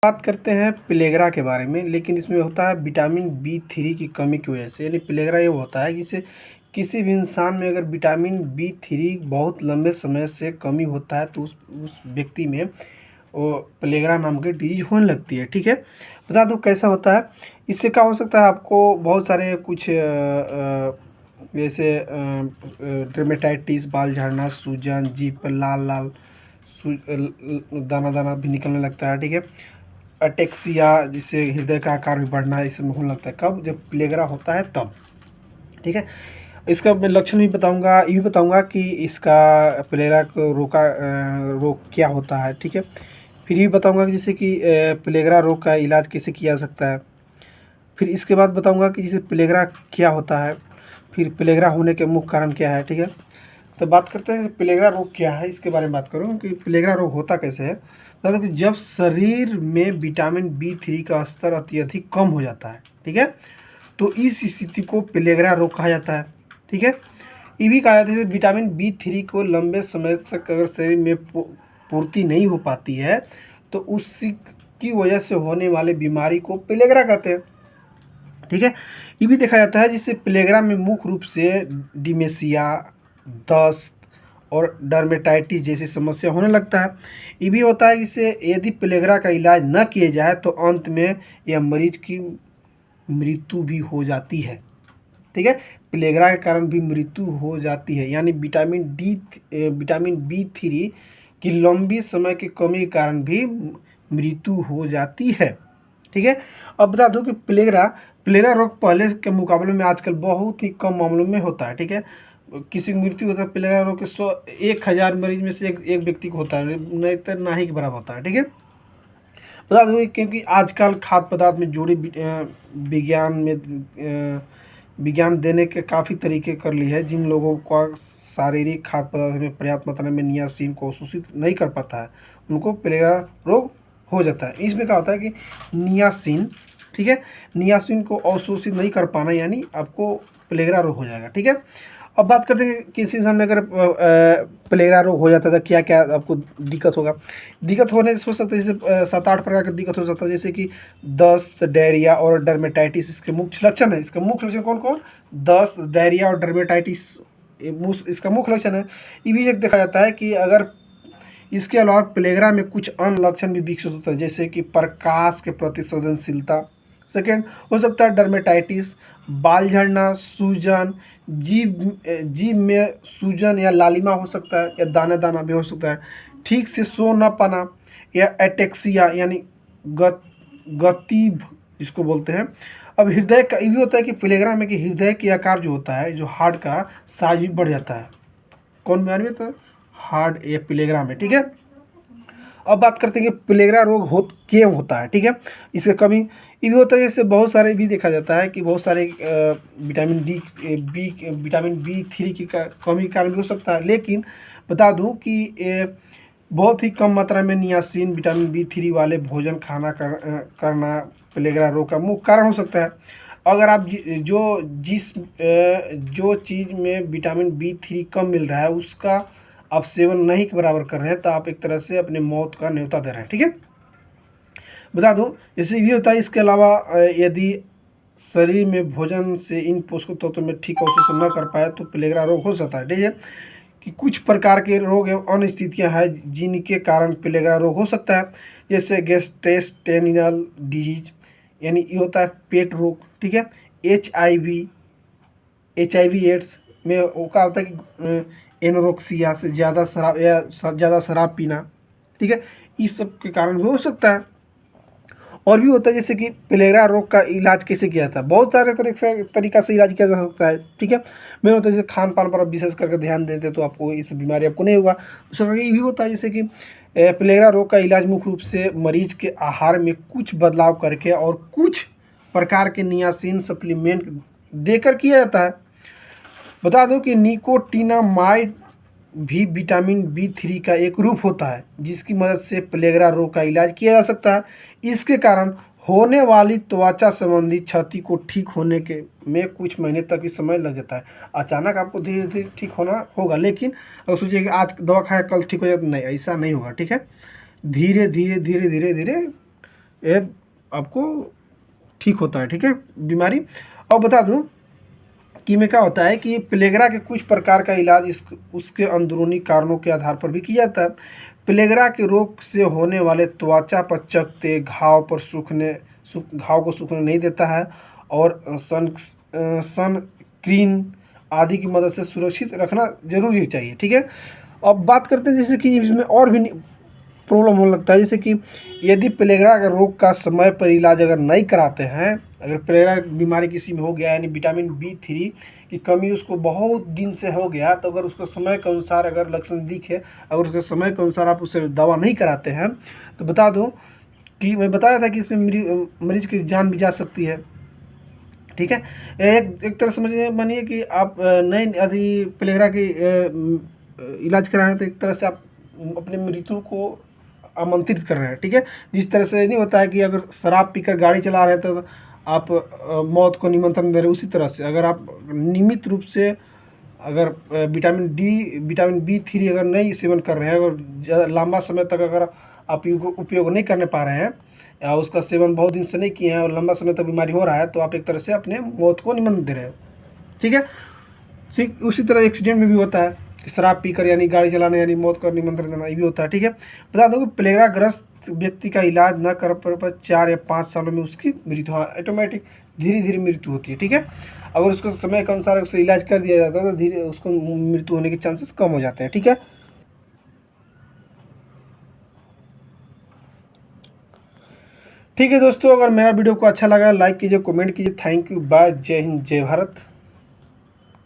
बात करते हैं प्लेग्रा के बारे में, लेकिन इसमें होता है विटामिन बी 3 की कमी की वजह से। यानी प्लेग्रा ये होता है कि जैसे किसी भी इंसान में अगर विटामिन बी 3 बहुत लंबे समय से कमी होता है तो उस व्यक्ति में वो प्लेग्रा नाम की डिजीज होने लगती है। ठीक है, बता दूँ कैसा होता है। इससे क्या हो सकता है, आपको बहुत सारे कुछ जैसे डर्मेटाइटिस, बाल झड़ना, सूजन, जीभ पर लाल लाल दाना दाना भी निकलने लगता है। ठीक है, अटेक्सिया जिससे हृदय का आकार भी बढ़ना है, इसमें होने लगता है। कब? जब प्लेग्रा होता है तब। ठीक है, इसका मैं लक्षण भी बताऊंगा, ये भी बताऊंगा कि इसका प्लेग्रा को रोग क्या होता है। ठीक है, फिर ये भी बताऊंगा कि जैसे कि प्लेग्रा रोग का इलाज कैसे किया जा सकता है। फिर इसके बाद बताऊंगा कि जैसे प्लेग्रा क्या होता है, फिर प्लेग्रा होने के मुख्य कारण क्या है। ठीक है, तो बात करते हैं प्लेग्रा रोग क्या है, इसके बारे में बात करूँ कि प्लेग्रा रोग होता कैसे है। बता दो कि जब शरीर में विटामिन बी 3 का स्तर अत्यधिक कम हो जाता है, ठीक है, तो इस स्थिति को प्लेग्रा रोग कहा जाता है। ठीक है, ये भी कहा जाता है कि विटामिन बी 3 को लंबे समय तक अगर शरीर में पूर्ति नहीं हो पाती है तो उसी की वजह से होने वाले बीमारी को प्लेग्रा कहते हैं। ठीक है, ये भी देखा जाता है जिससे प्लेग्रा में मुख्य रूप से डिमेंशिया, दस्त और डर्मेटाइटिस जैसी समस्या होने लगता है। ये भी होता है जिससे यदि प्लेग्रा का इलाज न किया जाए तो अंत में यह मरीज की मृत्यु भी हो जाती है। ठीक है, प्लेग्रा के कारण भी मृत्यु हो जाती है। यानी विटामिन बी 3 की लंबी समय की कमी के कारण भी मृत्यु हो जाती है। ठीक है, अब बता दूं कि प्लेग्रा रोग पहले के मुकाबले में आजकल बहुत ही कम मामलों में होता है। ठीक है, किसी की मृत्यु होता है प्लेग्रा रोग के 1,000 मरीज में से एक व्यक्ति को होता है, नहीं तो ना ही के बराबर होता है। ठीक है, बता दूँ क्योंकि आजकल खाद्य पदार्थ में जुड़ी विज्ञान देने के काफ़ी तरीके कर ली है। जिन लोगों का शारीरिक खाद्य पदार्थ में पर्याप्त मात्रा में नियासिन को अवशोषित नहीं कर पाता है उनको प्लेग्रा रोग हो जाता है। इसमें क्या होता है कि नियासिन, ठीक है, नियासिन को अवशोषित नहीं कर पाना यानी आपको प्लेग्रा रोग हो जाएगा। ठीक है, अब बात करते हैं किसी इंसान में अगर प्लेग्रा रोग हो जाता है तो क्या क्या आपको दिक्कत होगा। दिक्कत होने से हो सकता है जैसे 7-8 प्रकार की दिक्कत हो सकता है, जैसे कि दस्त, डायरिया और डर्मेटाइटिस इसके मुख्य लक्षण है। इसका मुख्य लक्षण कौन कौन? दस्त, डायरिया और डर्मेटाइटिस इसका मुख्य लक्षण है। ये भी एक देखा जाता है कि अगर इसके अलावा प्लेग्रा में कुछ अन्य लक्षण भी विकसित होता है, जैसे कि प्रकाश के प्रति संवेदनशीलता। सेकेंड हो सकता है डर्मेटाइटिस, बाल झड़ना, सूजन, जीभ में सूजन या लालिमा हो सकता है, या दाना दाना भी हो सकता है, ठीक से सो न पाना, या एटेक्सिया यानी गति जिसको बोलते हैं। अब हृदय का ये भी होता है कि प्लेग्रा में कि हृदय के आकार जो होता है, जो हार्ट का साइज भी बढ़ जाता है। कौन बीमारी में? तो हार्ट या प्लेग्रा में। ठीक है, अब बात करते हैं कि प्लेग्रा रोग क्यों होता है। ठीक है, इसके कमी ये भी होता है, जैसे बहुत सारे भी देखा जाता है कि बहुत सारे विटामिन बी 3 की कमी के कारण भी हो सकता है। लेकिन बता दूं कि बहुत ही कम मात्रा में नियासिन विटामिन बी 3 वाले भोजन करना प्लेग्रा रोग का मुख्य कारण हो सकता है। अगर आप जो चीज़ में विटामिन बी 3 कम मिल रहा है उसका आप सेवन नहीं के बराबर कर रहे हैं तो आप एक तरह से अपने मौत का न्योता दे रहे हैं। ठीक है, बता दूं जैसे ये होता है। इसके अलावा यदि शरीर में भोजन से इन पोषक तत्वों में ठीक अवशोषण न कर पाए तो प्लेग्रा रोग हो सकता है। ठीक है, कि कुछ प्रकार के रोग एवं अन्य स्थितियां हैं जिनके कारण प्लेग्रा रोग हो सकता है, जैसे गैस्ट्रोइंटेस्टाइनल डिजीज यानी ये होता है पेट रोग। ठीक है, HIV एड्स में वो क्या होता है कि एनोरेक्सिया से ज़्यादा शराब पीना। ठीक है, इस सब के कारण भी हो सकता है। और भी होता है जैसे कि प्लेग्रा रोग का इलाज कैसे किया जाता है, बहुत सारे तरीका से इलाज किया जा सकता है। ठीक है, मैं होता है जैसे खान पान पर आप विशेष करके ध्यान देते तो आपको इस बीमारी आपको नहीं होगा। दूसरा ये भी होता है जैसे कि प्लेग्रा रोग का इलाज मुख्य रूप से मरीज के आहार में कुछ बदलाव करके और कुछ प्रकार के नियासिन सप्लीमेंट देकर किया जाता है। बता दो कि निकोटिनामाइड भी विटामिन बी 3 का एक रूप होता है जिसकी मदद से प्लेग्रा रोग का इलाज किया जा सकता है। इसके कारण होने वाली त्वचा संबंधी क्षति को ठीक होने के में कुछ महीने तक ही समय लग जाता है। अचानक आपको धीरे धीरे ठीक होना होगा, लेकिन अगर सोचिए कि आज दवा खाया कल ठीक हो जाए तो नहीं, ऐसा नहीं होगा। ठीक है, धीरे धीरे धीरे धीरे धीरे ये आपको ठीक होता है, ठीक है, बीमारी। और बता दूं कि में क्या होता है कि प्लेगरा के कुछ प्रकार का इलाज उसके अंदरूनी कारणों के आधार पर भी किया जाता है। प्लेगरा के रोग से होने वाले त्वचा पर चकत्ते, घाव को सूखने नहीं देता है, और सन क्रीन आदि की मदद से सुरक्षित रखना जरूरी चाहिए, ठीक है। अब बात करते हैं जैसे कि इसमें और भी प्रॉब्लम होने लगता है, जैसे कि यदि प्लेगरा का रोग का समय पर इलाज अगर नहीं कराते हैं, अगर प्लेगरा बीमारी किसी में हो गया यानी विटामिन B3 की कमी उसको बहुत दिन से हो गया, तो अगर उसको समय के अनुसार अगर लक्षण दिखे, अगर उसके समय के अनुसार आप उसे दवा नहीं कराते हैं, तो बता दूं कि मैं बताया था कि इसमें मरीज की जान भी जा सकती है, ठीक है। एक तरह समझिए, मानिए कि आप नए यदि प्लेगरा की इलाज करा रहे हैं, तो एक तरह से आप अपने मृत्यु को आमंत्रित कर रहे हैं, ठीक है। जिस तरह से नहीं होता है कि अगर शराब पीकर गाड़ी चला रहे हैं तो आप मौत को निमंत्रण दे रहे हैं, उसी तरह से अगर आप नियमित रूप से अगर विटामिन B3 अगर नहीं सेवन कर रहे हैं, अगर लंबा समय तक अगर आप उपयोग नहीं करने पा रहे हैं, या उसका सेवन बहुत दिन से नहीं किए हैं और लंबा समय तक बीमारी हो रहा है, तो आप एक तरह से अपने मौत को निमंत्रण दे रहे हैं, ठीक है। ठीक उसी तरह एक्सीडेंट में भी होता है कि शराब पीकर यानी गाड़ी चलाना यानी मौत का निमंत्रण देना, ये भी होता है, ठीक है। बता दो कि प्लेगरा ग्रस्त व्यक्ति का इलाज न कर पर 4 या 5 सालों में उसकी मृत्यु, हाँ, ऑटोमेटिक धीरे धीरे मृत्यु होती है, ठीक है। अगर उसको समय के अनुसार उसे इलाज कर दिया जाता है तो धीरे उसको मृत्यु होने के चांसेस कम हो जाते हैं, ठीक है। ठीक है दोस्तों, अगर मेरा वीडियो को अच्छा लगा लाइक कीजिए, कमेंट कीजिए। थैंक यू, बाय, जय हिंद, जय भारत।